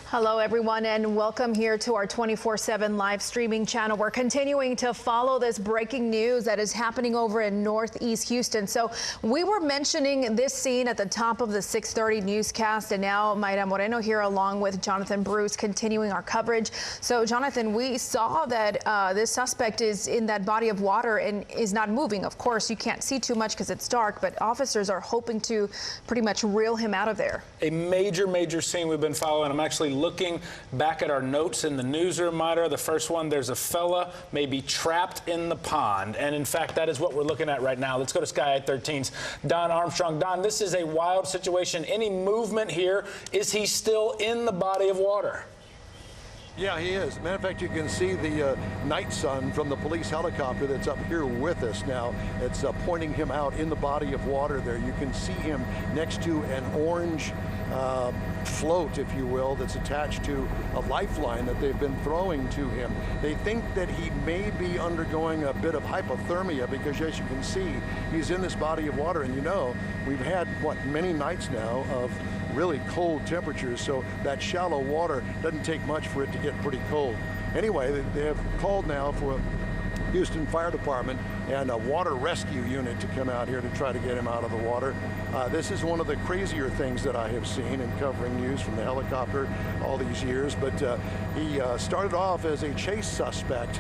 Hello, everyone, and welcome here to our 24/7 live streaming channel. We're continuing to follow this breaking news that is happening over in Northeast Houston. So we were mentioning this scene at the top of the 6:30 newscast, and now Mayra Moreno here along with Jonathan Bruce continuing our coverage. So, Jonathan, we saw that this suspect is in that body of water and is not moving. Of course, you can't see too much because it's dark, but officers are hoping to pretty much reel him out of there. A major scene we've been following. I'm actually looking back at our notes in the newsroom, Mayra. The first one, there's a fella maybe trapped in the pond. And in fact, that is what we're looking at right now. Let's go to Sky 13's Don Armstrong. Don, this is a wild situation. Any movement here? Is he still in the body of water? Yeah, he is. Matter of fact, you can see the night sun from the police helicopter that's up here with us now. It's pointing him out in the body of water there. You can see him next to an orange float, if you will, that's attached to a lifeline that they've been throwing to him. They think that he may be undergoing a bit of hypothermia because, as you can see, he's in this body of water. And you know, we've had, many nights now of really cold temperatures, so that shallow water doesn't take much for it to get pretty cold. Anyway, they have called now for a Houston Fire Department and a water rescue unit to come out here to try to get him out of the water. This is one of the crazier things that I have seen in covering news from the helicopter all these years, but he started off as a chase suspect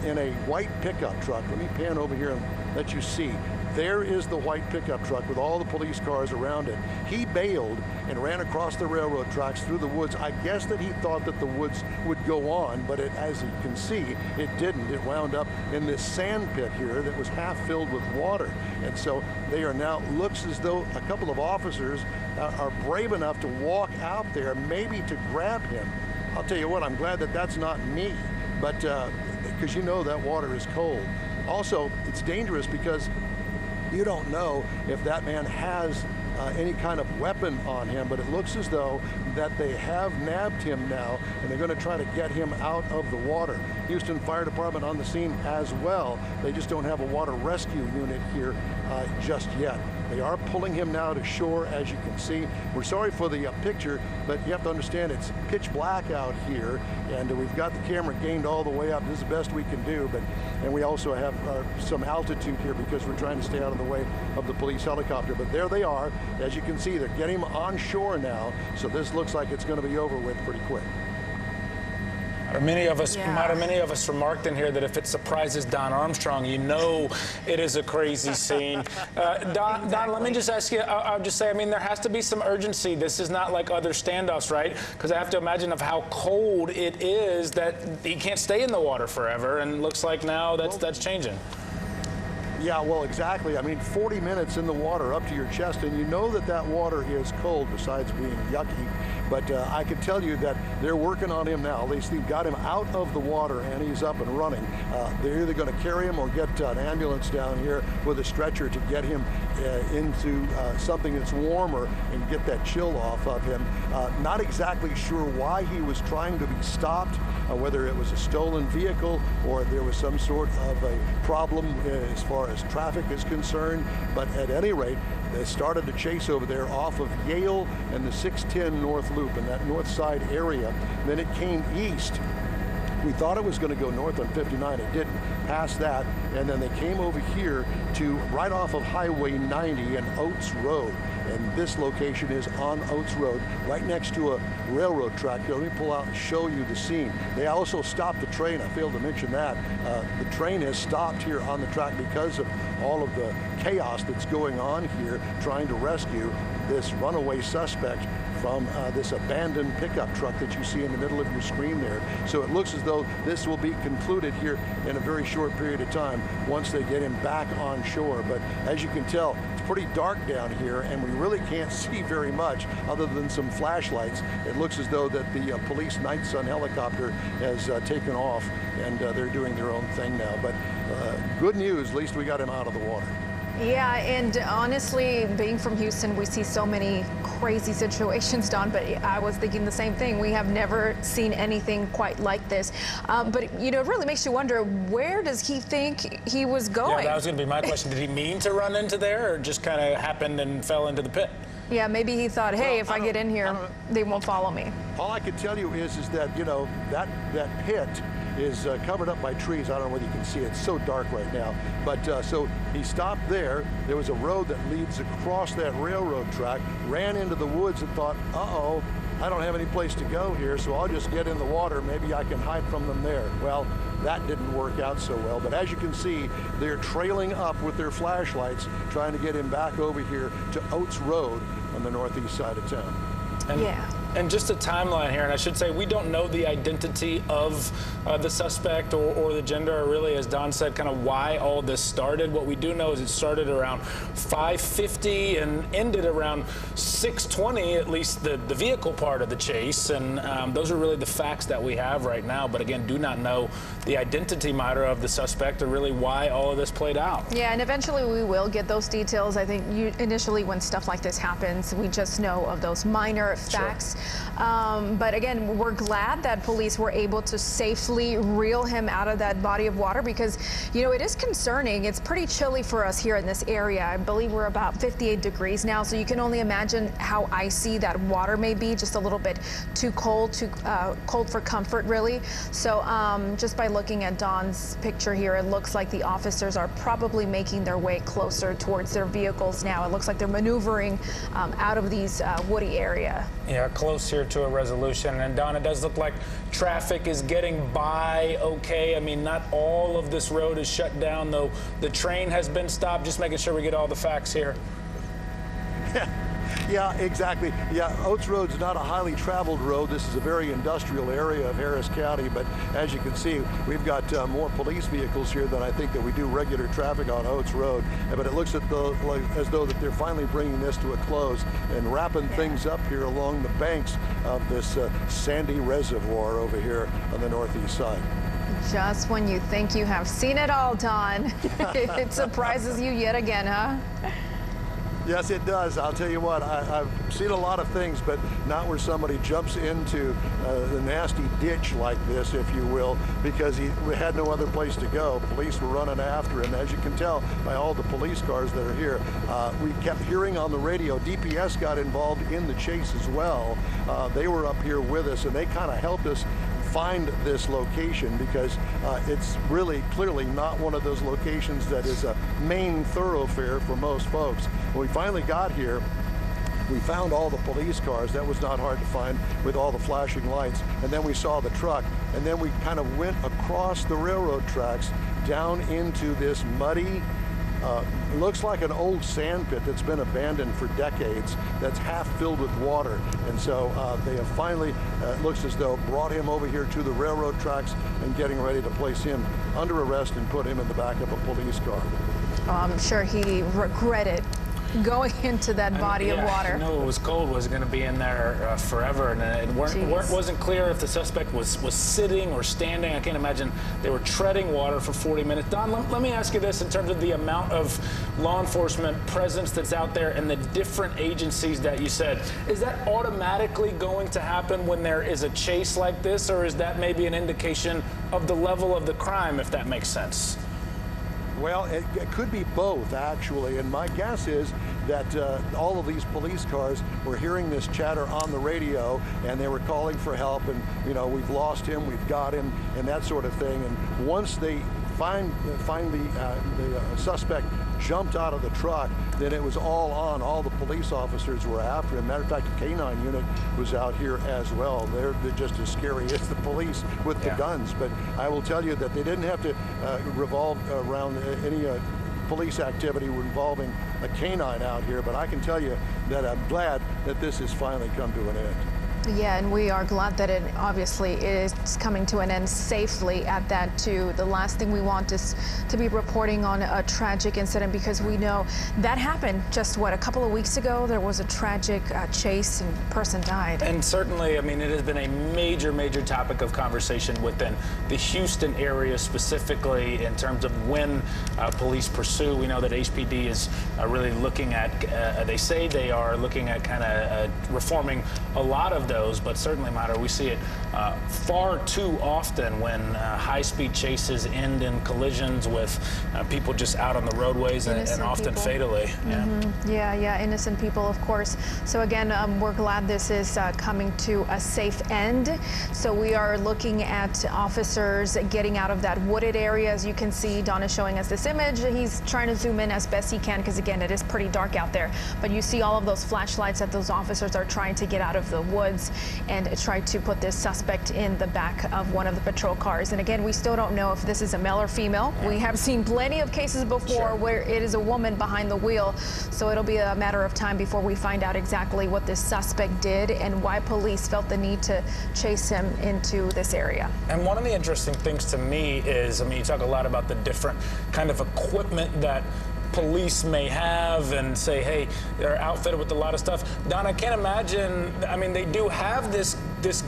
in a white pickup truck. Let me pan over here and let you see. There is the white pickup truck with all the police cars around it. He bailed and ran across the railroad tracks through the woods. I guess that he thought that the woods would go on, but as you can see, it didn't. It wound up in this sand pit here that was half filled with water. And so they are now, looks as though a couple of officers are brave enough to walk out there, maybe to grab him. I'll tell you what, I'm glad that that's not me, but because you know that water is cold. Also, it's dangerous because you don't know if that man has any kind of weapon on him, but it looks as though that they have nabbed him now, and they're going to try to get him out of the water. Houston Fire Department on the scene as well. They just don't have a water rescue unit here just yet. They are pulling him now to shore, as you can see. We're sorry for the picture, but you have to understand it's pitch black out here, and we've got the camera gained all the way up. This is the best we can do, and we also have some altitude here because we're trying to stay out of the way of the police helicopter. But there they are. As you can see, they're getting him on shore now, so this looks like it's going to be over with pretty quick. Many of us remarked in here that if it surprises Don Armstrong, you know it is a crazy scene. Don, let me just ask you, I'll just say, I mean, there has to be some urgency. This is not like other standoffs, right? Because I have to imagine of how cold it is that he can't stay in the water forever, and looks like now that's changing. Yeah, well, exactly. I mean, 40 minutes in the water up to your chest, and you know that that water is cold besides being yucky. But I can tell you that they're working on him now. At least they've got him out of the water, and he's up and running. They're either going to carry him or get an ambulance down here with a stretcher to get him into something that's warmer and get that chill off of him. Not exactly sure why he was trying to be stopped, whether it was a stolen vehicle or there was some sort of a problem as far as traffic is concerned. But at any rate, they started a chase over there off of Yale and the 610 North Loop in that north side area. Then it came east. We thought it was going to go north on 59. It didn't. Past that, and then they came over here to right off of Highway 90 and Oates Road. And this location is on Oates Road, right next to a railroad track. Here, let me pull out and show you the scene. They also stopped the train. I failed to mention that. The train has stopped here on the track because of all of the chaos that's going on here, trying to rescue this runaway suspect from this abandoned pickup truck that you see in the middle of your screen there. So it looks as though this will be concluded here in a very short period of time once they get him back on shore. But as you can tell, it's pretty dark down here, and we really can't see very much other than some flashlights. It looks as though that the police night sun helicopter has taken off, and they're doing their own thing now. But good news, at least we got him out of the water. Yeah, and honestly, being from Houston, we see so many crazy situations, Don, but I was thinking the same thing. We have never seen anything quite like this. But, you know, it really makes you wonder, where does he think he was going? Yeah, that was going to be my question. Did he mean to run into there, or just kind of happened and fell into the pit? Yeah, maybe he thought, hey, if I get in here, they won't follow me. All I can tell you is that, you know, that pit is covered up by trees. I don't know whether you can see it. It's so dark right now. But so he stopped there. There was a road that leads across that railroad track, ran into the woods and thought, uh-oh, I don't have any place to go here, so I'll just get in the water. Maybe I can hide from them there. Well, that didn't work out so well. But as you can see, they're trailing up with their flashlights, trying to get him back over here to Oates Road on the northeast side of town. And just a timeline here, and I should say we don't know the identity of the suspect or the gender, or really, as Don said, kind of why all this started. What we do know is it started around 5:50 and ended around 6:20, at least the vehicle part of the chase. And those are really the facts that we have right now. But again, do not know the identity matter of the suspect or really why all of this played out. Yeah, and eventually we will get those details. I think initially when stuff like this happens, we just know of those minor facts. But again, we're glad that police were able to safely reel him out of that body of water because, you know, it is concerning. It's pretty chilly for us here in this area. I believe we're about 58 degrees now, so you can only imagine how icy that water may be, just a little bit too cold for comfort, really. So just by looking at Don's picture here, it looks like the officers are probably making their way closer towards their vehicles now. It looks like they're maneuvering out of these woody area. Yeah, close here to a resolution. And Don, it does look like traffic is getting by okay. I mean, not all of this road is shut down, though the train has been stopped. Just making sure we get all the facts here. Yeah, exactly. Yeah, Oates Road's not a highly traveled road. This is a very industrial area of Harris County, but as you can see, we've got more police vehicles here than I think that we do regular traffic on Oates Road. But it looks as though that they're finally bringing this to a close and wrapping things up here along the banks of this sandy reservoir over here on the northeast side. Just when you think you have seen it all, Don, it surprises you yet again, huh? Yes, it does. I'll tell you what, I've seen a lot of things, but not where somebody jumps into the nasty ditch like this, if you will, because he had no other place to go. Police were running after him. As you can tell by all the police cars that are here, we kept hearing on the radio, DPS got involved in the chase as well. They were up here with us, and they kind of helped us find this location because it's really clearly not one of those locations that is a main thoroughfare for most folks. When we finally got here, we found all the police cars. That was not hard to find with all the flashing lights. And then we saw the truck, and then we kind of went across the railroad tracks down into this muddy, looks like an old sand pit that's been abandoned for decades, that's half filled with water. And so they have finally, looks as though, brought him over here to the railroad tracks and getting ready to place him under arrest and put him in the back of a police car. I'm sure he regretted going into that body of water. I know it was cold, was going to be in there forever, and it wasn't clear if the suspect was sitting or standing. I can't imagine they were treading water for 40 minutes. Don, let me ask you this in terms of the amount of law enforcement presence that's out there and the different agencies that you said. Is that automatically going to happen when there is a chase like this, or is that maybe an indication of the level of the crime, if that makes sense? Well, it could be both, actually, and my guess is that all of these police cars were hearing this chatter on the radio, and they were calling for help, and, you know, we've lost him, we've got him, and that sort of thing. And once they find the suspect jumped out of the truck, then it was all on. All the police officers were after him. Matter of fact, the K9 unit was out here as well. They're just as scary as the police with the guns. But I will tell you that they didn't have to revolve around any police activity involving a K9 out here. But I can tell you that I'm glad that this has finally come to an end. Yeah, and we are glad that it obviously is coming to an end safely at that, too. The last thing we want is to be reporting on a tragic incident, because we know that happened just, what, a couple of weeks ago? There was a tragic chase and a person died. And certainly, I mean, it has been a major, major topic of conversation within the Houston area, specifically in terms of when police pursue. We know that HPD is really looking at, they say they are looking at kind of reforming a lot of those, but certainly, Mater, we see it far too often when high-speed chases end in collisions with people just out on the roadways and often fatally. Yeah, innocent people, of course. So again, we're glad this is coming to a safe end. So we are looking at officers getting out of that wooded area. As you can see, Don is showing us this image. He's trying to zoom in as best he can because, again, it is pretty dark out there. But you see all of those flashlights that those officers are trying to get out of the woods and try to put this suspect in the back of one of the patrol cars. And again, we still don't know if this is a male or female. We have seen plenty of cases before where it is a woman behind the wheel. So it'll be a matter of time before we find out exactly what this suspect did and why police felt the need to chase him into this area. And one of the interesting things to me is, I mean, you talk a lot about the different kind of equipment that police may have and say, hey, they're outfitted with a lot of stuff. Don, I can't imagine, I mean, they do have this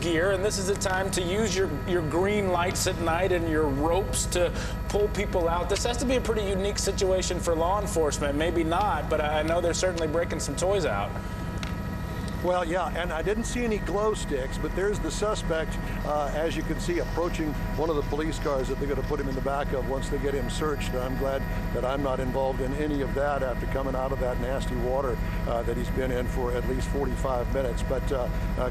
gear, and this is the time to use your green lights at night and your ropes to pull people out. This has to be a pretty unique situation for law enforcement. Maybe not, but I know they're certainly breaking some toys out. Well, yeah, and I didn't see any glow sticks, but there's the suspect, as you can see, approaching one of the police cars that they're going to put him in the back of once they get him searched. And I'm glad that I'm not involved in any of that after coming out of that nasty water that he's been in for at least 45 minutes. But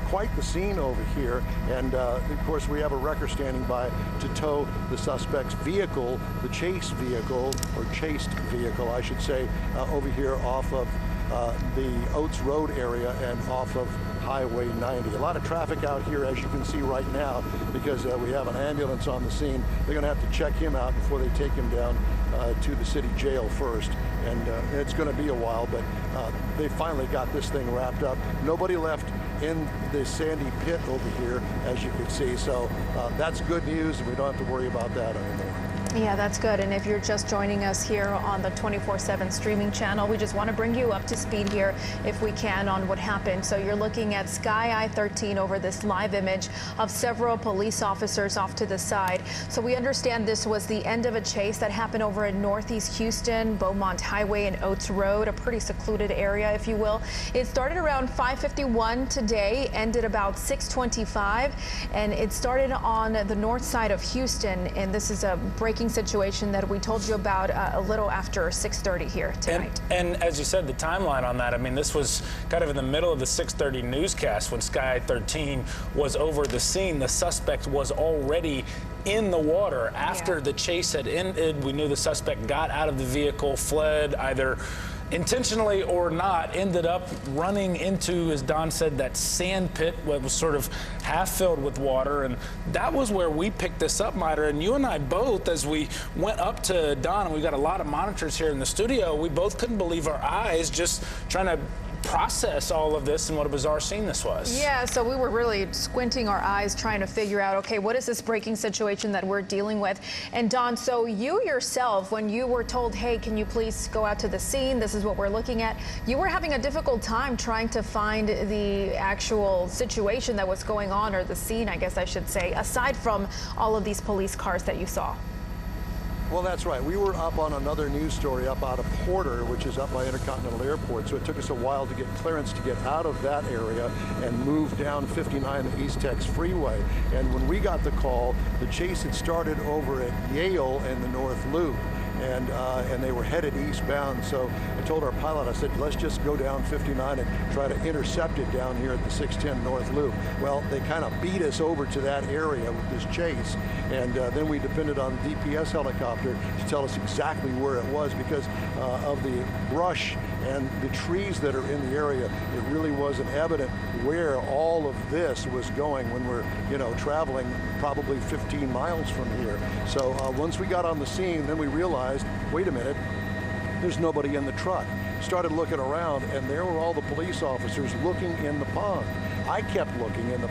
quite the scene over here. And, of course, we have a wrecker standing by to tow the suspect's vehicle, the chase vehicle, or chased vehicle, I should say, over here off of the Oates Road area and off of Highway 90. A lot of traffic out here, as you can see right now, because we have an ambulance on the scene. They're going to have to check him out before they take him down to the city jail first. And it's going to be a while, but they finally got this thing wrapped up. Nobody left in the sandy pit over here, as you can see. So that's good news, and we don't have to worry about that anymore. Yeah, that's good. And if you're just joining us here on the 24/7 streaming channel, we just want to bring you up to speed here, if we can, on what happened. So you're looking at Sky I-13 over this live image of several police officers off to the side. So we understand this was the end of a chase that happened over in Northeast Houston, Beaumont Highway and Oates Road, a pretty secluded area, if you will. It started around 5:51 today, ended about 6:25, and it started on the north side of Houston. And this is a breaking situation that we told you about a little after 6:30 here tonight. And as you said, the timeline on that, I mean, this was kind of in the middle of the 6:30 newscast when Sky 13 was over the scene. The suspect was already in the water after the chase had ended. We knew the suspect got out of the vehicle, fled, either intentionally or not, ended up running into, as Don said, that sand pit that was sort of half filled with water. And that was where we picked this up, Mater. And you and I both, as we went up to Don, and we got a lot of monitors here in the studio, we both couldn't believe our eyes just trying to process all of this and what a bizarre scene this was. Yeah, so we were really squinting our eyes trying to figure out, okay, what is this breaking situation that we're dealing with? And Don, so you yourself, when you were told, hey, can you please go out to the scene, this is what we're looking at, you were having a difficult time trying to find the actual situation that was going on, or the scene, I guess I should say, aside from all of these police cars that you saw. Well, that's right. We were up on another news story up out of Porter, which is up by Intercontinental Airport. So it took us a while to get clearance to get out of that area and move down 59, the East Tex Freeway. And when we got the call, the chase had started over at Yale and the North Loop. And they were headed eastbound. So I told our pilot, I said, let's just go down 59 and try to intercept it down here at the 610 North Loop. Well, they kind of beat us over to that area with this chase. And then we depended on the DPS helicopter to tell us exactly where it was, because of the brush and the trees that are in the area. It really wasn't evident where all of this was going when we're, traveling probably 15 miles from here. So once we got on the scene, then we realized, wait a minute, there's nobody in the truck. Started looking around, and there were all the police officers looking in the pond. I kept looking in the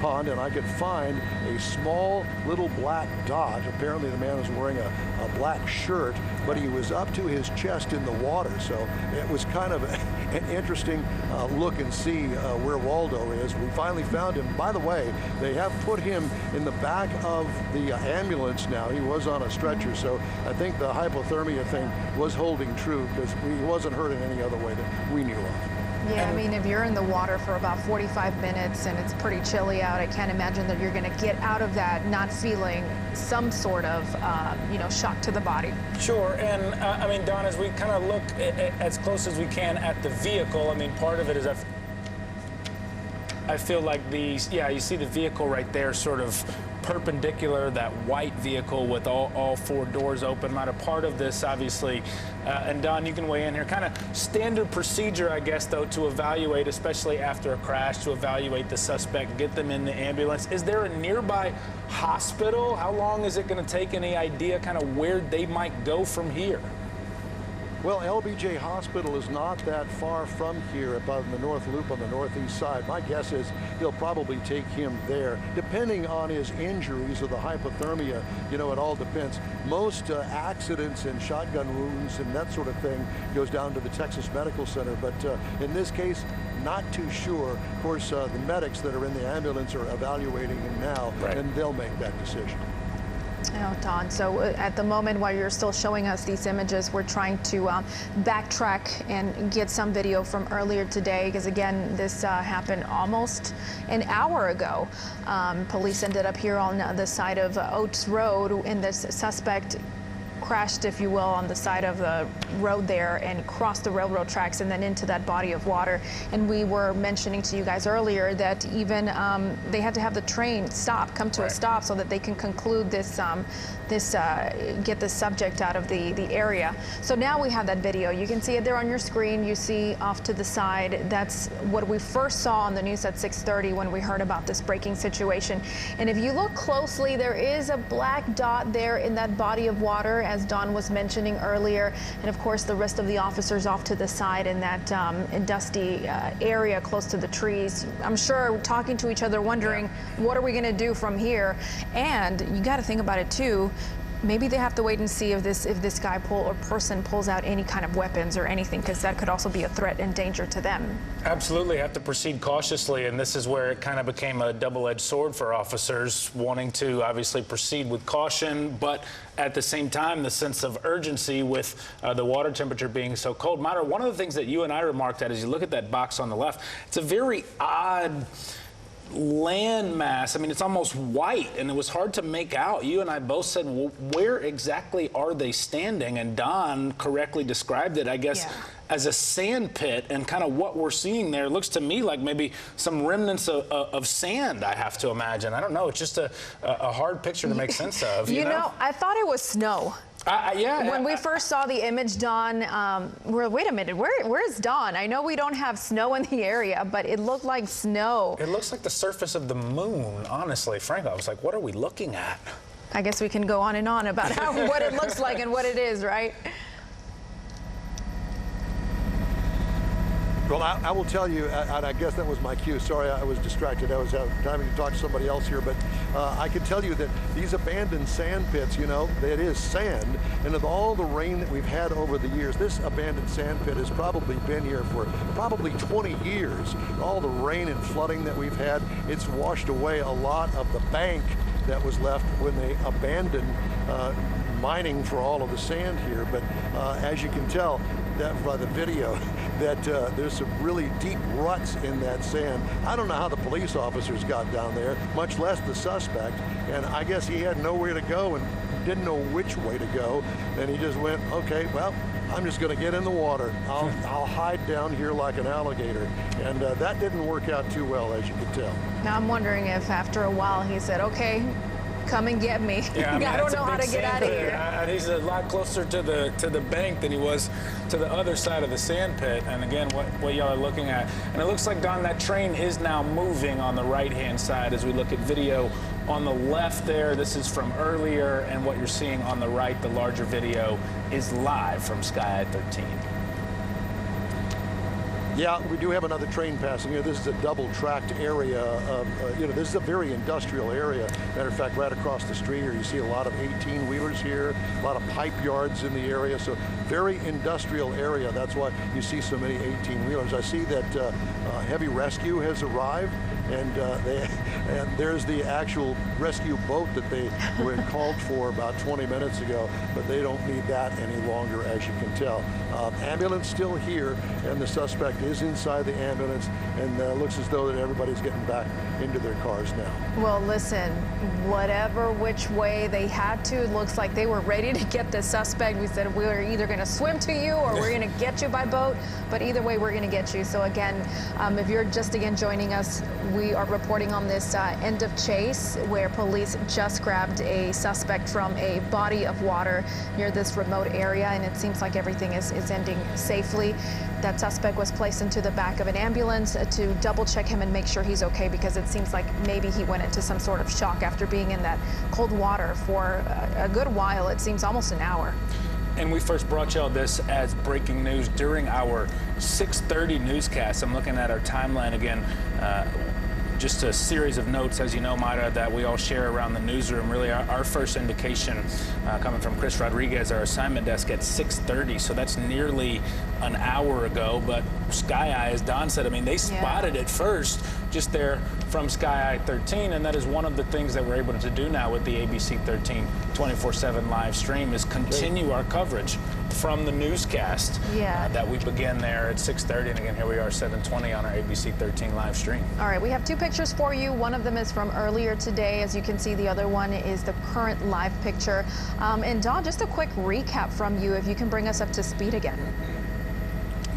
pond, and I could find a small little black dot. Apparently the man was wearing a black shirt, but he was up to his chest in the water. So it was kind of an interesting look and see where Waldo is. We finally found him. By the way, they have put him in the back of the ambulance now. He was on a stretcher, so I think the hypothermia thing was holding true, because he wasn't hurt in any other way that we knew of. Yeah, I mean, if you're in the water for about 45 minutes and it's pretty chilly out, I can't imagine that you're going to get out of that not feeling some sort of, shock to the body. Sure, and I mean, Don, as we kind of look as close as we can at the vehicle, I mean, part of it is I feel like you see the vehicle right there sort of perpendicular, that white vehicle with all four doors open. Not a part of this, obviously. And Don, you can weigh in here. Kind of standard procedure, I guess, though, to evaluate, especially after a crash, to evaluate the suspect, get them in the ambulance. Is there a nearby hospital? How long is it going to take? Any idea kind of where they might go from here? Well, LBJ Hospital is not that far from here, about in the North Loop on the northeast side. My guess is they'll probably take him there. Depending on his injuries or the hypothermia, it all depends. Most accidents and shotgun wounds and that sort of thing goes down to the Texas Medical Center. But in this case, not too sure. Of course, the medics that are in the ambulance are evaluating him now, right, and they'll make that decision. Don, so at the moment while you're still showing us these images, we're trying to backtrack and get some video from earlier today, because again, this happened almost an hour ago. Police ended up here on the side of Oates Road, and this suspect crashed, if you will, on the side of the road there and crossed the railroad tracks and then into that body of water. And we were mentioning to you guys earlier that even they had to have the train come to a stop so that they can conclude this, get the subject out of the area. So now we have that video. You can see it there on your screen. You see off to the side. That's what we first saw on the news at 6:30 when we heard about this braking situation. And if you look closely, there is a black dot there in that body of water, as Don was mentioning earlier, and of course the rest of the officers off to the side in that dusty area close to the trees. I'm sure talking to each other, wondering, what are we going to do from here? And you got to think about it too. Maybe they have to wait and see if this guy or person pulls out any kind of weapons or anything, because that could also be a threat and danger to them. Absolutely, have to proceed cautiously, and this is where it kind of became a double-edged sword for officers, wanting to obviously proceed with caution, but at the same time, the sense of urgency with the water temperature being so cold. Myra, one of the things that you and I remarked at, as you look at that box on the left, it's a very odd land mass. I mean, it's almost white, and it was hard to make out. You and I both said, well, where exactly are they standing? And Don correctly described it, I guess, as a sand pit, and kind of what we're seeing there looks to me like maybe some remnants of sand, I have to imagine. I don't know. It's just a hard picture to make sense of. You know, I thought it was snow. When we first saw the image, Don, wait a minute, where's Don? I know we don't have snow in the area, but it looked like snow. It looks like the surface of the moon, honestly. Frankly, I was like, what are we looking at? I guess we can go on and on about what it looks like and what it is, right? Well, I will tell you, and I guess that was my cue. Sorry, I was distracted. I was having to talk to somebody else here, but I can tell you that these abandoned sand pits, it is sand, and with all the rain that we've had over the years, this abandoned sand pit has probably been here for probably 20 years. All the rain and flooding that we've had, it's washed away a lot of the bank that was left when they abandoned mining for all of the sand here. But as you can tell that by the video, that there's some really deep ruts in that sand. I don't know how the police officers got down there, much less the suspect, and I guess he had nowhere to go and didn't know which way to go, and he just went, okay, well, I'm just going to get in the water. I'll hide down here like an alligator, and that didn't work out too well, as you can tell. Now I'm wondering if after a while he said, okay, come and get me. Yeah, I mean, I don't know how to get out of here. He's a lot closer to the bank than he was to the other side of the sand pit. And again, what y'all are looking at. And it looks like, Don, that train is now moving on the right-hand side as we look at video on the left there. This is from earlier, and what you're seeing on the right, the larger video, is live from Sky 13. Yeah, we do have another train passing here. This is a double-tracked area of, this is a very industrial area. Matter of fact, right across the street here, you see a lot of 18-wheelers here, a lot of pipe yards in the area. So very industrial area. That's why you see so many 18-wheelers. I see that heavy rescue has arrived, and there's the actual rescue boat that they were called for about 20 minutes ago, but they don't need that any longer, as you can tell. Ambulance still here, and the suspect is inside the ambulance, and looks as though that everybody's getting back into their cars now. Well, listen, whatever which way they had to, it looks like they were ready to get the suspect. We said we were either going to swim to you or we're going to get you by boat, but either way we're going to get you. So again, if you're just joining us, we are reporting on this end of chase where police just grabbed a suspect from a body of water near this remote area, and it seems like everything is ending safely. That suspect was placed into the back of an ambulance to double check him and make sure he's okay, because it seems like maybe he went into some sort of shock after being in that cold water for a good while. It seems almost an hour. And we first brought y'all this as breaking news during our 6:30 newscast. I'm looking at our timeline again. Just a series of notes, as you know, Mayra, that we all share around the newsroom. Really, our first indication coming from Chris Rodriguez, our assignment desk, at 6:30. So that's nearly an hour ago. But Sky Eye, as Don said, I mean, they spotted it first just there from Sky Eye 13. And that is one of the things that we're able to do now with the ABC 13 24/7 live stream, is continue our coverage from the newscast that we begin there at 6:30. And again, here we are, 7:20 on our ABC 13 live stream. All right, we have two pictures for you. One of them is from earlier today. As you can see, the other one is the current live picture. And Don, just a quick recap from you, if you can bring us up to speed again.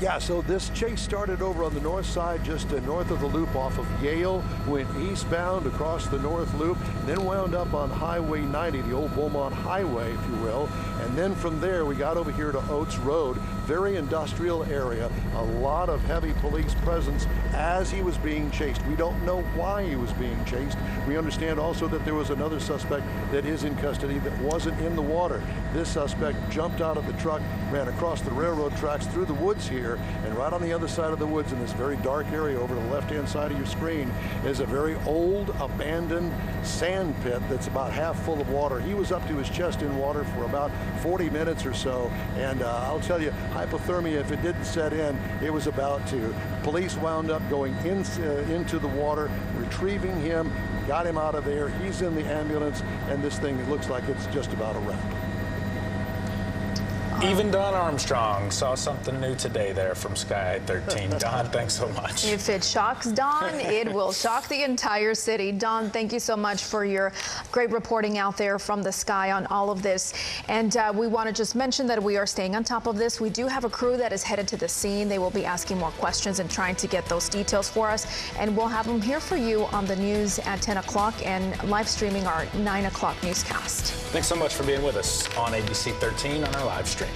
Yeah, so this chase started over on the north side, just north of the loop off of Yale, went eastbound across the north loop, then wound up on Highway 90, the old Beaumont Highway, if you will. And then from there, we got over here to Oates Road, very industrial area, a lot of heavy police presence as he was being chased. We don't know why he was being chased. We understand also that there was another suspect that is in custody that wasn't in the water. This suspect jumped out of the truck, ran across the railroad tracks through the woods here, and right on the other side of the woods in this very dark area over the left-hand side of your screen is a very old, abandoned sand pit that's about half full of water. He was up to his chest in water for about 40 minutes or so, and I'll tell you, hypothermia, if it didn't set in, it was about to. Police wound up going into the water, retrieving him, got him out of there. He's in the ambulance, and this thing looks like it's just about a wrap. Even Don Armstrong saw something new today there from Sky 13. Don, thanks so much. If it shocks Don, it will shock the entire city. Don, thank you so much for your great reporting out there from the sky on all of this. And we want to just mention that we are staying on top of this. We do have a crew that is headed to the scene. They will be asking more questions and trying to get those details for us. And we'll have them here for you on the news at 10 o'clock and live streaming our 9 o'clock newscast. Thanks so much for being with us on ABC 13 on our live stream.